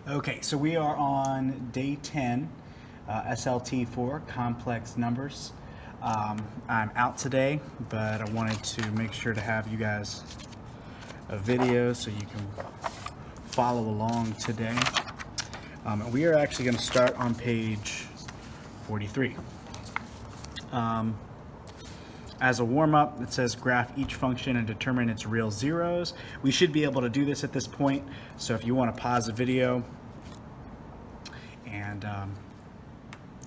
Okay, so we are on day 10, SLT4, complex numbers. I'm out today, but I wanted to make sure to have you guys a video so you can follow along today. And we are actually going to start on page 43. As a warm-up, it says graph each function and determine its real zeros. We should be able to do this at this point, so if you want to pause the video and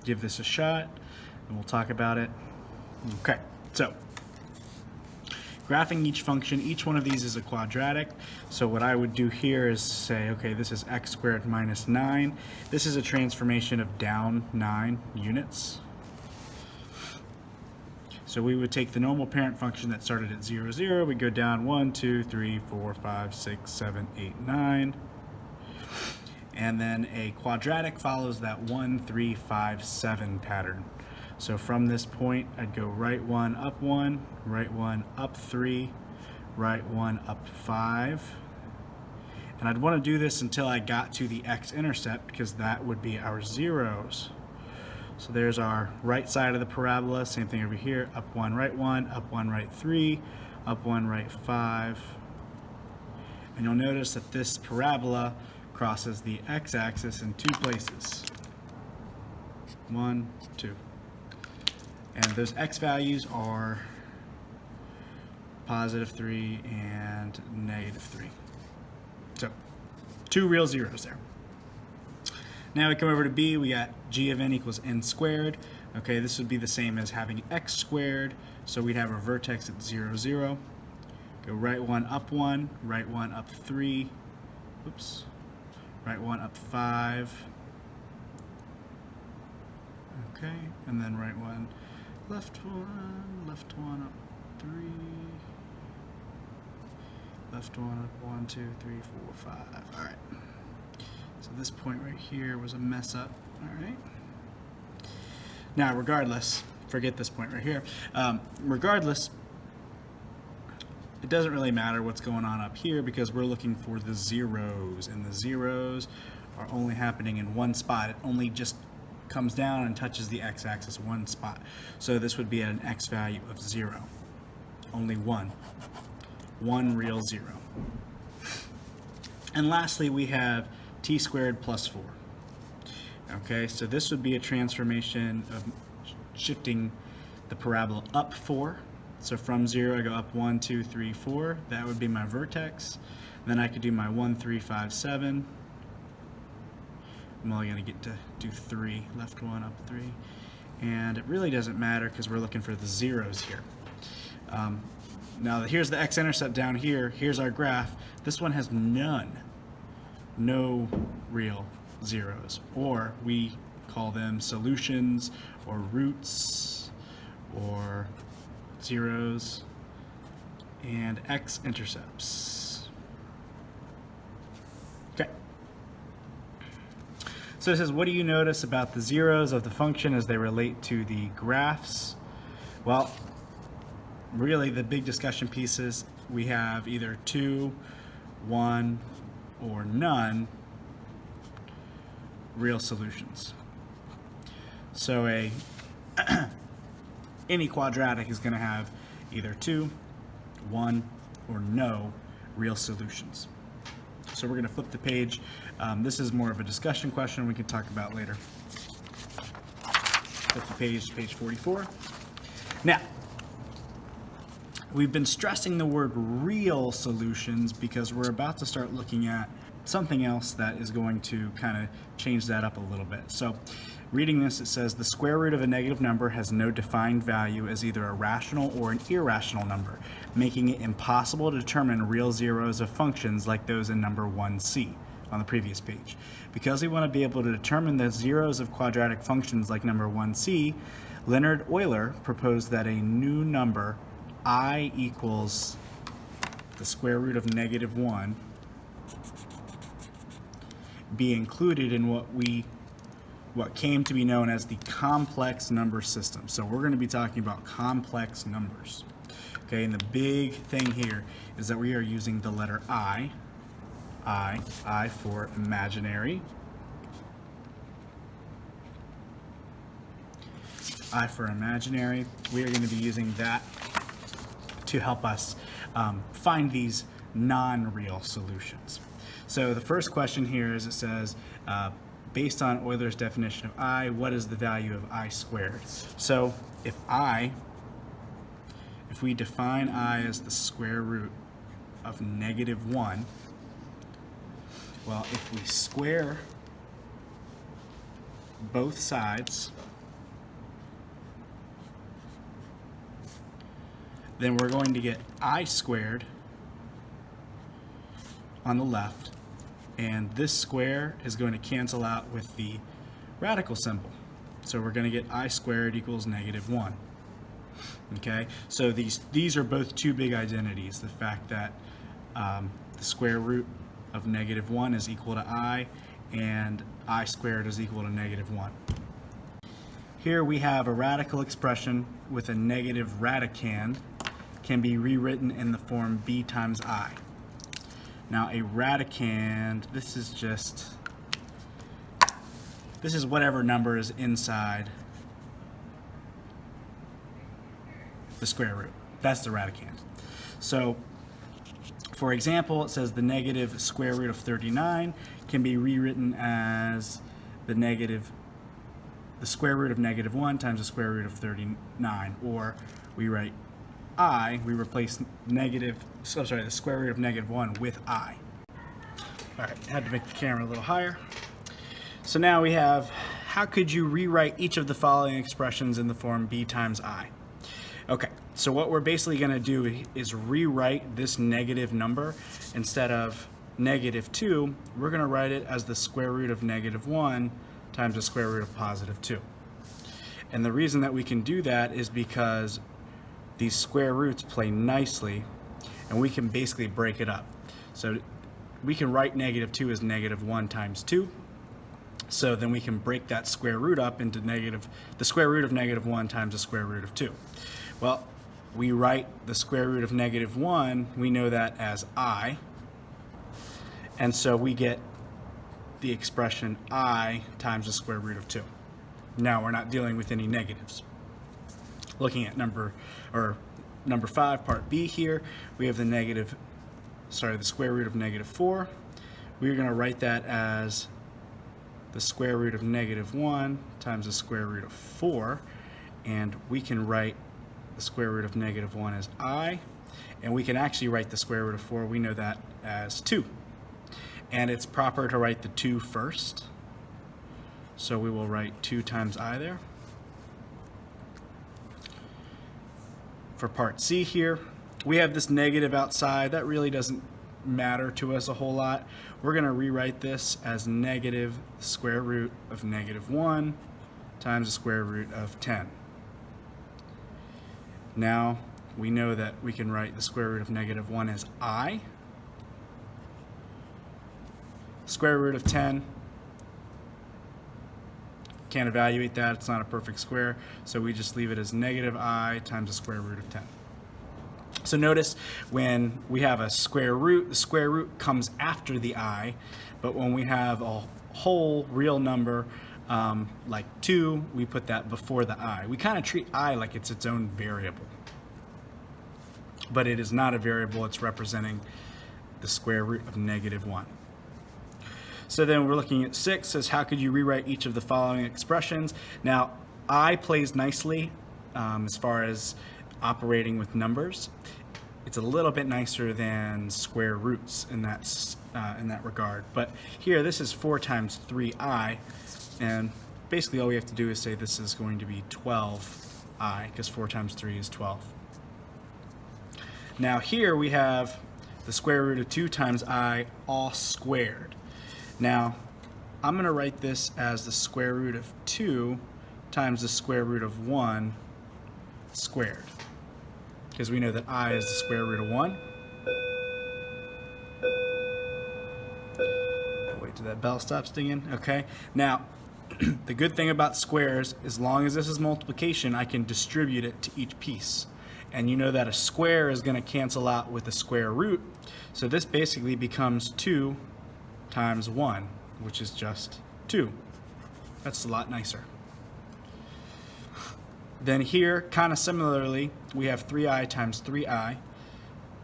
give this a shot, and we'll talk about it. Okay, so graphing each function, each one of these is a quadratic. So what I would do here is say, okay, this is x squared minus 9. This is a transformation of down 9 units. So we would take the normal parent function that started at 0, 0. We go down 1, 2, 3, 4, 5, 6, 7, 8, 9. And then a quadratic follows that 1, 3, 5, 7 pattern. So from this point, I'd go right 1, up 1, right 1, up 3, right 1, up 5. And I'd want to do this until I got to the x-intercept, because that would be our zeros. So there's our right side of the parabola, same thing over here, up 1, right 1, up 1, right 3, up 1, right 5. And you'll notice that this parabola crosses the x-axis in 2 places. 1, 2. And those x values are positive 3 and negative 3. So 2 real zeros there. Now we come over to b, we got g of n equals n squared. Okay, this would be the same as having x squared, so we'd have our vertex at 0, 0. Go right 1, up 1, right 1, up 3, oops, right 1, up 5. Okay, and then right 1, left 1, up 3, left 1, up 1, 2, 3, 4, 5. All right. So this point right here was a mess up, all right? Now, regardless, forget this point right here. Regardless, it doesn't really matter what's going on up here because we're looking for the zeros, and the zeros are only happening in one spot. It only just comes down and touches the x-axis one spot. So this would be at an x value of 0. Only one real 0. And lastly, we have t squared plus 4. Okay, so this would be a transformation of shifting the parabola up 4. So from 0, I go up 1, 2, 3, 4. That would be my vertex. Then I could do my 1, 3, 5, 7. I'm only going to get to do 3, left 1, up 3. And it really doesn't matter because we're looking for the zeros here. Now here's the x-intercept down here. Here's our graph. This one has none. No real zeros, or we call them solutions or roots or zeros and x-intercepts. Okay. So it says, what do you notice about the zeros of the function as they relate to the graphs? Well, really the big discussion pieces, we have either 2, 1, or none real solutions. So any quadratic is going to have either 2, 1, or no real solutions. So we're going to flip the page. This is more of a discussion question we can talk about later. Flip the page to page 44. Now, we've been stressing the word real solutions because we're about to start looking at something else that is going to kind of change that up a little bit. So reading this, it says the square root of a negative number has no defined value as either a rational or an irrational number, making it impossible to determine real zeros of functions like those in number 1c on the previous page. Because we want to be able to determine the zeros of quadratic functions like number 1c, Leonhard Euler proposed that a new number I equals the square root of negative 1 be included in what came to be known as the complex number system. So we're going to be talking about complex numbers. Okay, and the big thing here is that we are using the letter I I for imaginary, I for imaginary. We are going to be using that to help us find these non-real solutions. So the first question here is, it says, based on Euler's definition of I, what is the value of I squared? So if we define I as the square root of -1, well, if we square both sides, then we're going to get I squared on the left, and this square is going to cancel out with the radical symbol. So we're going to get I squared equals -1. Okay, so these are both two big identities. The fact that the square root of -1 is equal to I, and I squared is equal to -1. Here we have a radical expression with a negative radicand, can be rewritten in the form b times I. Now a radicand, this is whatever number is inside the square root. That's the radicand. So for example, it says the negative square root of 39 can be rewritten as the square root of -1 times the square root of 39, or we write we replace the square root of -1 with I. All right, had to make the camera a little higher. So now we have, how could you rewrite each of the following expressions in the form b times I? Okay, so what we're basically going to do is rewrite this negative number. Instead of -2, we're going to write it as the square root of -1 times the square root of +2. And the reason that we can do that is because these square roots play nicely, and we can basically break it up. So we can write -2 as -1 times 2. So then we can break that square root up into the square root of -1 times the square root of 2. Well, we write the square root of -1, we know that as I, and so we get the expression I times the square root of 2. Now we're not dealing with any negatives. Looking at number 5, part B here, we have the square root of -4. We're going to write that as the square root of -1 times the square root of 4, and we can write the square root of -1 as I, and we can actually write the square root of 4, we know that, as 2. And it's proper to write the 2 first, so we will write 2 times I there. For part C here, we have this negative outside. That really doesn't matter to us a whole lot. We're going to rewrite this as negative square root of -1 times the square root of 10. Now we know that we can write the square root of -1 as I. Square root of 10, can't evaluate that, it's not a perfect square, so we just leave it as -I times the square root of 10. So notice when we have a square root, the square root comes after the I, but when we have a whole real number like 2, we put that before the I. We kind of treat I like it's its own variable, but it is not a variable, it's representing the square root of -1. So then we're looking at 6, says how could you rewrite each of the following expressions? Now I plays nicely as far as operating with numbers. It's a little bit nicer than square roots in that regard. But here this is 4 times 3i, and basically all we have to do is say this is going to be 12i, because 4 times 3 is 12. Now here we have the square root of 2 times I all squared. Now, I'm going to write this as the square root of 2 times the square root of 1 squared, because we know that I is the square root of 1. Wait till that bell stops dinging. Okay. Now, the good thing about squares, as long as this is multiplication, I can distribute it to each piece. And you know that a square is going to cancel out with a square root, so this basically becomes 2 times 1, which is just 2. That's a lot nicer. Then here, kind of similarly, we have 3i times 3i.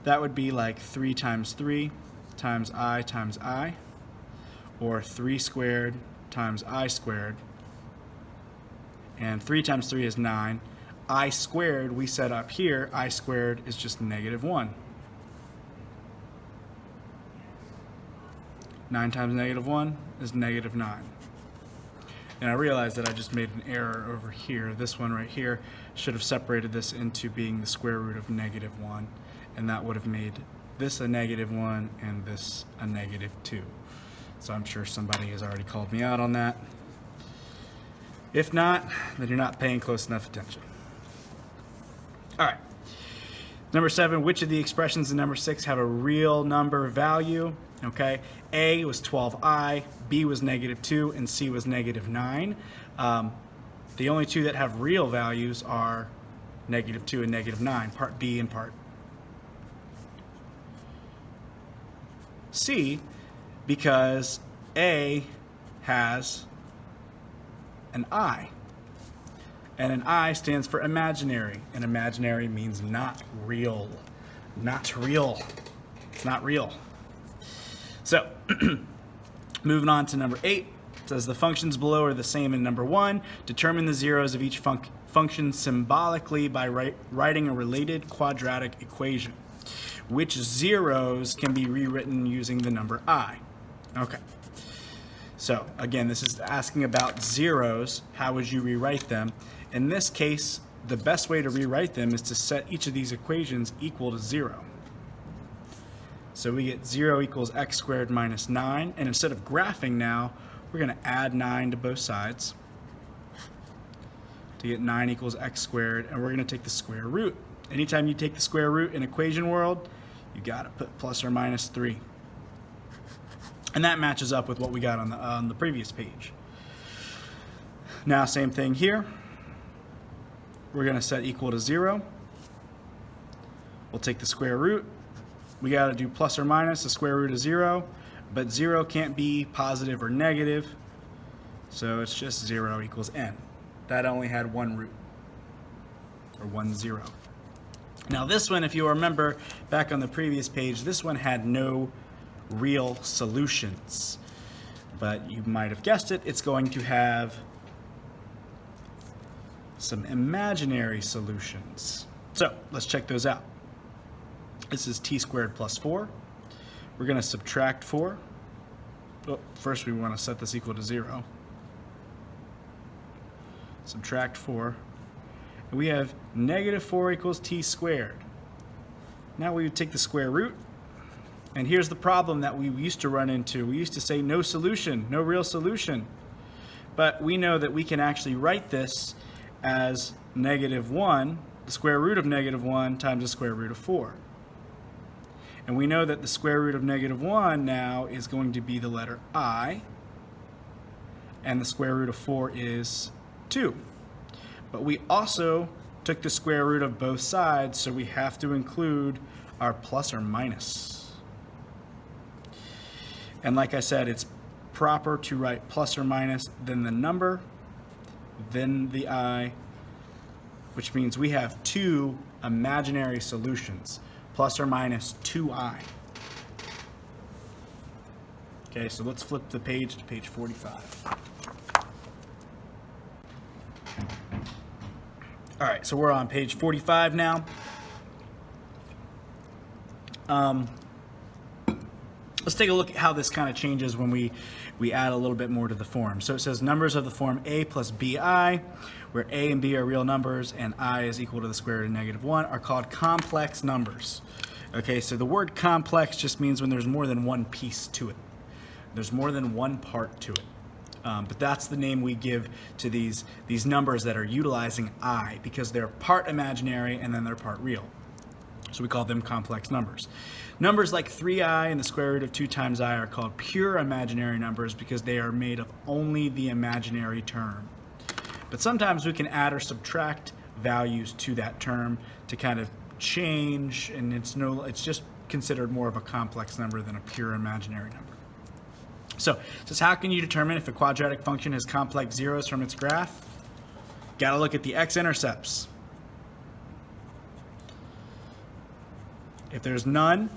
That would be like 3 times 3 times I, or 3 squared times I squared. And 3 times 3 is 9. I squared, we set up here, I squared is just negative 1. 9 times negative 1 is negative 9. And I realized that I just made an error over here. This one right here should have separated this into being the square root of negative 1. And that would have made this a negative 1 and this a negative 2. So I'm sure somebody has already called me out on that. If not, then you're not paying close enough attention. All right. Number 7, which of the expressions in number 6 have a real number value? Okay, A was 12i, B was negative 2, and C was negative 9. The only two that have real values are negative 2 and negative 9, part B and part C, because A has an I. And an I stands for imaginary, and imaginary means not real. Not real. It's not real. So, moving on to number 8, it says the functions below are the same in number 1. Determine the zeros of each function symbolically by writing a related quadratic equation. Which zeros can be rewritten using the number I? Okay. So, again, this is asking about zeros. How would you rewrite them? In this case, the best way to rewrite them is to set each of these equations equal to 0. So we get 0 equals x squared minus 9. And instead of graphing now, we're going to add 9 to both sides to get 9 equals x squared. And we're going to take the square root. Anytime you take the square root in equation world, you got to put plus or minus 3. And that matches up with what we got on the previous page. Now, same thing here. We're going to set equal to 0. We'll take the square root. We got to do plus or minus the square root of 0, but 0 can't be positive or negative, so it's just 0 equals n. That only had one root, or 1, 0. Now this one, if you remember back on the previous page, this one had no real solutions, but you might have guessed it, it's going to have some imaginary solutions. So let's check those out. This is t squared plus 4. We're going to subtract 4. Oh, first we want to set this equal to 0. Subtract 4. And we have negative 4 equals t squared. Now we would take the square root. And here's the problem that we used to run into. We used to say no solution, no real solution. But we know that we can actually write this as negative 1, the square root of negative 1 times the square root of 4. And we know that the square root of negative 1 now is going to be the letter I, and the square root of 4 is 2. But we also took the square root of both sides, so we have to include our plus or minus. And like I said, it's proper to write plus or minus, then the number, then the I, which means we have two imaginary solutions. Plus or minus 2i. Okay, so let's flip the page to page 45. All right, so we're on page 45 now. Let's take a look at how this kind of changes when we add a little bit more to the form. So it says numbers of the form a plus bi, where a and b are real numbers and I is equal to the square root of negative 1, are called complex numbers. Okay, so the word complex just means when there's more than one piece to it. There's more than one part to it. But that's the name we give to these numbers that are utilizing I, because they're part imaginary and then they're part real. So we call them complex numbers. Numbers like 3i and the square root of 2 times I are called pure imaginary numbers because they are made of only the imaginary term. But sometimes we can add or subtract values to that term to kind of change, and it's just considered more of a complex number than a pure imaginary number. So, it says how can you determine if a quadratic function has complex zeros from its graph? Got to look at the x-intercepts. If there's none,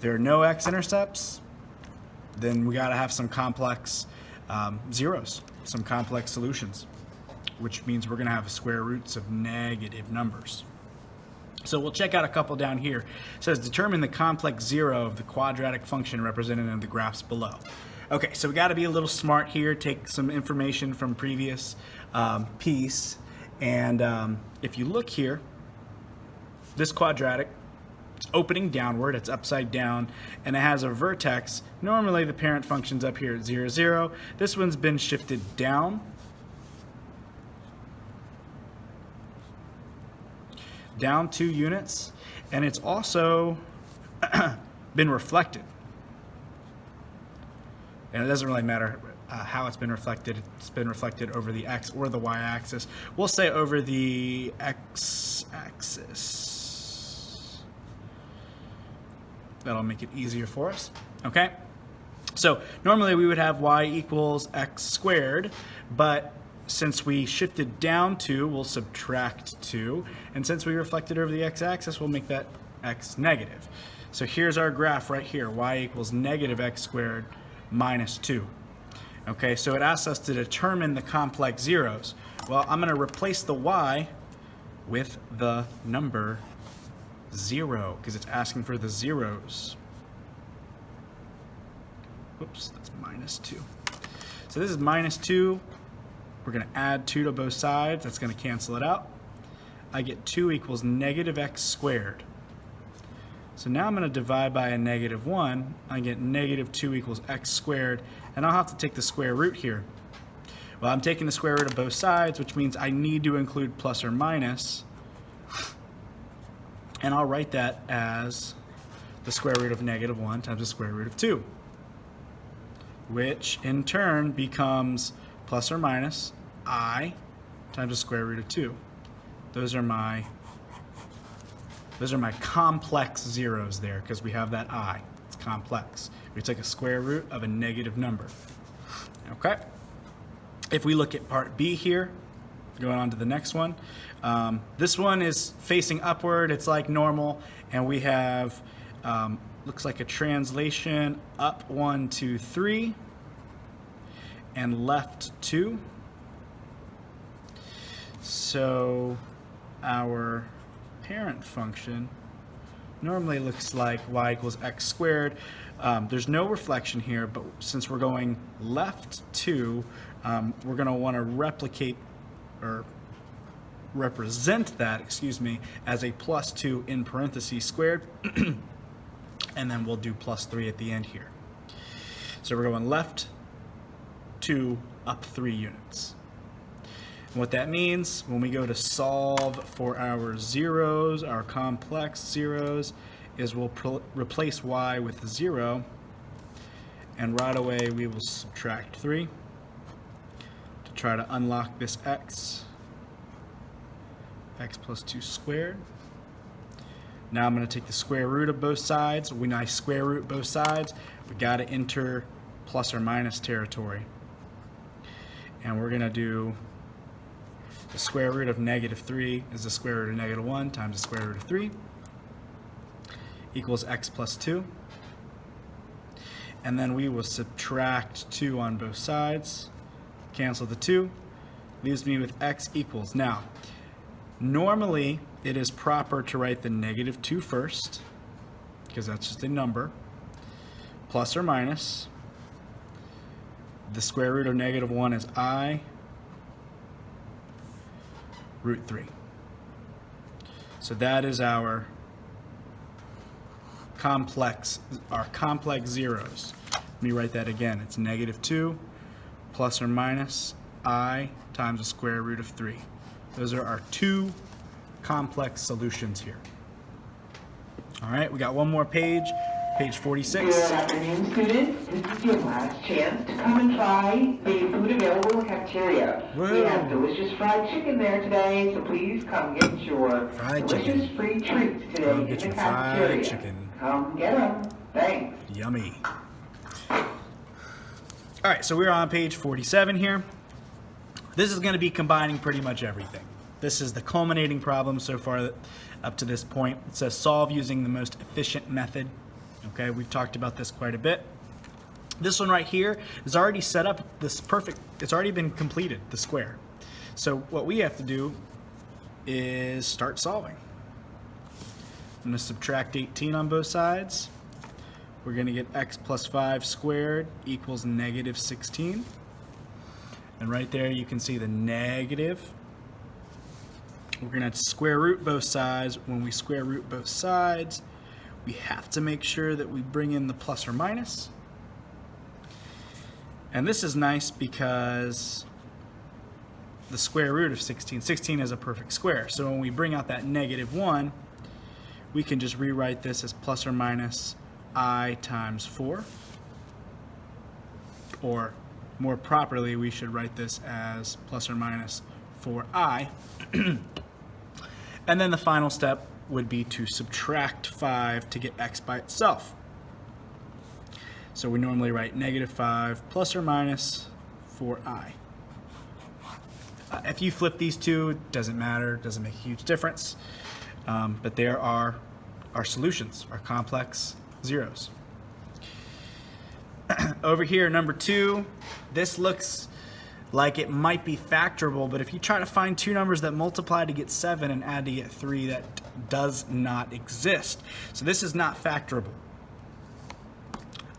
there are no x-intercepts, then we got to have some complex zeros, some complex solutions, which means we're going to have square roots of negative numbers. So we'll check out a couple down here. It says determine the complex zero of the quadratic function represented in the graphs below. Okay, so we got to be a little smart here, take some information from previous piece, and if you look here, this quadratic, it's opening downward, it's upside down, and it has a vertex. Normally the parent function's up here at 0, 0. This one's been shifted down. Down 2 units, and it's also been reflected. And it doesn't really matter how it's been reflected. It's been reflected over the x or the y-axis. We'll say over the x-axis. That'll make it easier for us. Okay? So normally we would have y equals x squared, but since we shifted down 2, we'll subtract 2. And since we reflected over the x-axis, we'll make that x negative. So here's our graph right here. Y equals negative x squared minus 2. Okay, so it asks us to determine the complex zeros. Well, I'm going to replace the y with the number 0 because it's asking for the zeros. Oops, that's minus 2. So this is minus 2. We're going to add 2 to both sides. That's going to cancel it out. I get 2 equals negative x squared. So now I'm going to divide by a negative 1. I get negative 2 equals x squared. And I'll have to take the square root here. Well, I'm taking the square root of both sides, which means I need to include plus or minus. And I'll write that as the square root of negative 1 times the square root of 2, which in turn becomes plus or minus I times the square root of 2. Those are my complex zeros there because we have that I. It's complex. We take a square root of a negative number. Okay? If we look at part B here, going on to the next one, this one is facing upward. It's like normal, and we have looks like a translation up 1, 2, 3. And left 2. So our parent function normally looks like y equals x squared. There's no reflection here, but since we're going left 2, we're going to want to replicate or represent that, as a plus 2 in parentheses squared. And then we'll do plus 3 at the end here. So we're going left 2 up 3 units. And what that means when we go to solve for our zeros, our complex zeros, is we'll replace y with 0, and right away we will subtract 3 to try to unlock this x plus 2 squared. Now I'm going to take the square root of both sides. When I square root both sides, we got to enter plus or minus territory. And we're going to do the square root of negative 3 is the square root of negative 1 times the square root of 3 equals x plus 2. And then we will subtract 2 on both sides, cancel the 2, leaves me with x equals. Now, normally it is proper to write the negative 2 first, because that's just a number, plus or minus. The square root of negative 1 is I root 3. So that is our complex zeros. Let me write that again. It's negative 2 plus or minus I times the square root of 3. Those are our 2 complex solutions here. All right, we got one more page. Page 46. Good afternoon, students. This is your last chance to come and try the food available in the cafeteria. Whoa. We have delicious fried chicken there today, so please come get your Fried delicious chicken. free treats today Come in get the your cafeteria. fried chicken. Come get them. Thanks. Yummy. All right, so we're on page 47 here. This is going to be combining pretty much everything. This is the culminating problem so far up to this point. It says solve using the most efficient method. Okay, we've talked about this quite a bit. This one right here is already set up this perfect, it's already been completed, the square. So what we have to do is start solving. I'm going to subtract 18 on both sides. We're going to get x plus 5 squared equals negative 16. And right there you can see the negative. We're going to square root both sides. When we square root both sides, we have to make sure that we bring in the plus or minus. And this is nice because the square root of 16 is a perfect square. So when we bring out that negative 1, we can just rewrite this as plus or minus I times 4. Or more properly, we should write this as plus or minus 4i. And then the final step would be to subtract 5 to get x by itself. So we normally write negative 5 plus or minus 4i. If you flip these two, it doesn't matter, it doesn't make a huge difference. But there are our solutions, our complex zeros. Over here, number 2, this looks like it might be factorable, but if you try to find two numbers that multiply to get 7 and add to get 3, that does not exist. So this is not factorable.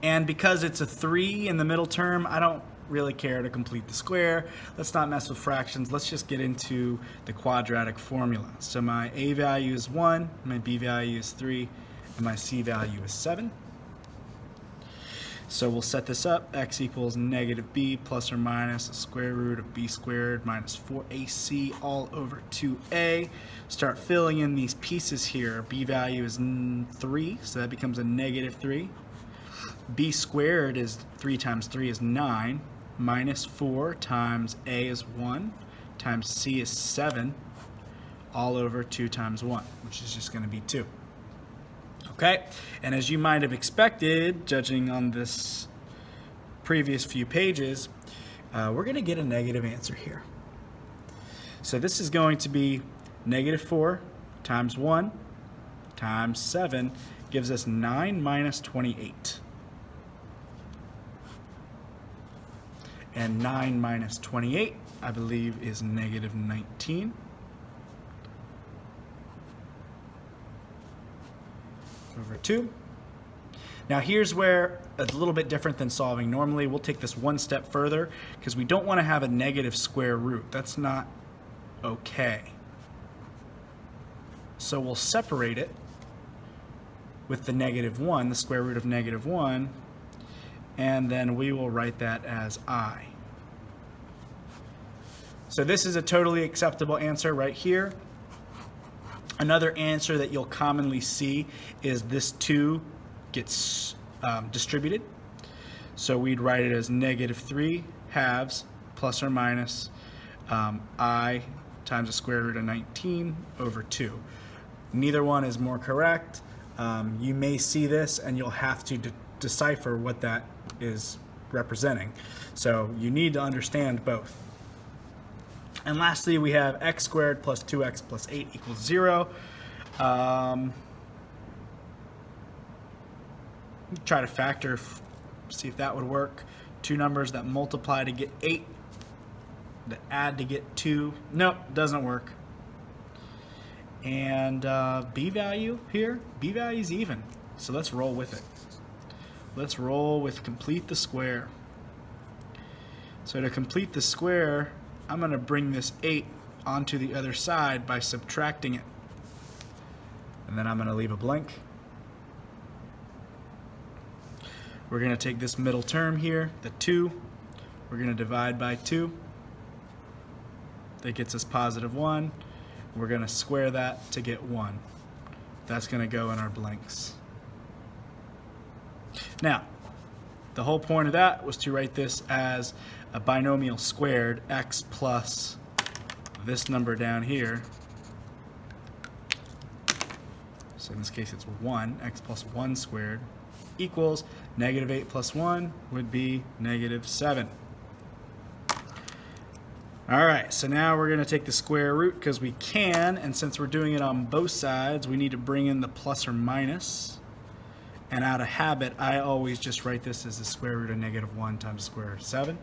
And because it's a 3 in the middle term, I don't really care to complete the square. Let's not mess with fractions. Let's just get into the quadratic formula. So my a value is 1, my b value is 3, and my c value is 7. So we'll set this up. X equals negative b plus or minus the square root of b squared minus 4ac all over 2a. Start filling in these pieces here. B value is 3, so that becomes a negative 3. B squared is 3 times 3 is 9, minus 4 times a is 1, times c is 7, all over 2 times 1, which is just going to be 2. Okay, and as you might have expected, judging on this previous few pages, we're going to get a negative answer here. So this is going to be negative 4 times 1 times 7 gives us 9 minus 28. And 9 minus 28, I believe, is negative 19. Over 2. Now here's where it's a little bit different than solving. Normally we'll take this one step further because we don't want to have a negative square root. That's not okay. So we'll separate it with the negative 1, the square root of negative 1, and then we will write that as I. So this is a totally acceptable answer right here. Another answer that you'll commonly see is this 2 gets distributed. So we'd write it as negative 3 halves plus or minus I times the square root of 19 over 2. Neither one is more correct. You may see this and you'll have to decipher what that is representing. So you need to understand both. And lastly, we have x squared plus 2x plus 8 equals 0. Try to factor, see if that would work. Two numbers that multiply to get 8, that add to get 2. Nope, doesn't work. And b value here, b value is even. So let's roll with it. Let's roll with complete the square. So to complete the square, I'm going to bring this 8 onto the other side by subtracting it. And then I'm going to leave a blank. We're going to take this middle term here, the 2. We're going to divide by 2. That gets us positive 1. We're going to square that to get 1. That's going to go in our blanks. Now, the whole point of that was to write this as a binomial squared, x plus this number down here. So in this case it's 1, x plus 1 squared equals negative 8 plus 1 would be negative 7. All right, so now we're going to take the square root because we can, and since we're doing it on both sides, we need to bring in the plus or minus. And out of habit, I always just write this as the square root of negative 1 times the square root of 7.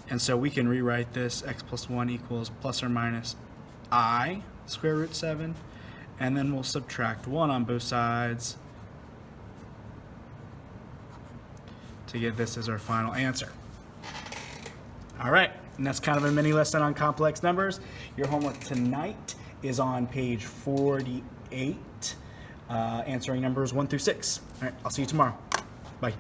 And so we can rewrite this x plus 1 equals plus or minus I square root 7. And then we'll subtract 1 on both sides to get this as our final answer. All right, and that's kind of a mini lesson on complex numbers. Your homework tonight is on page 48, answering numbers 1 through 6. All right, I'll see you tomorrow. Bye.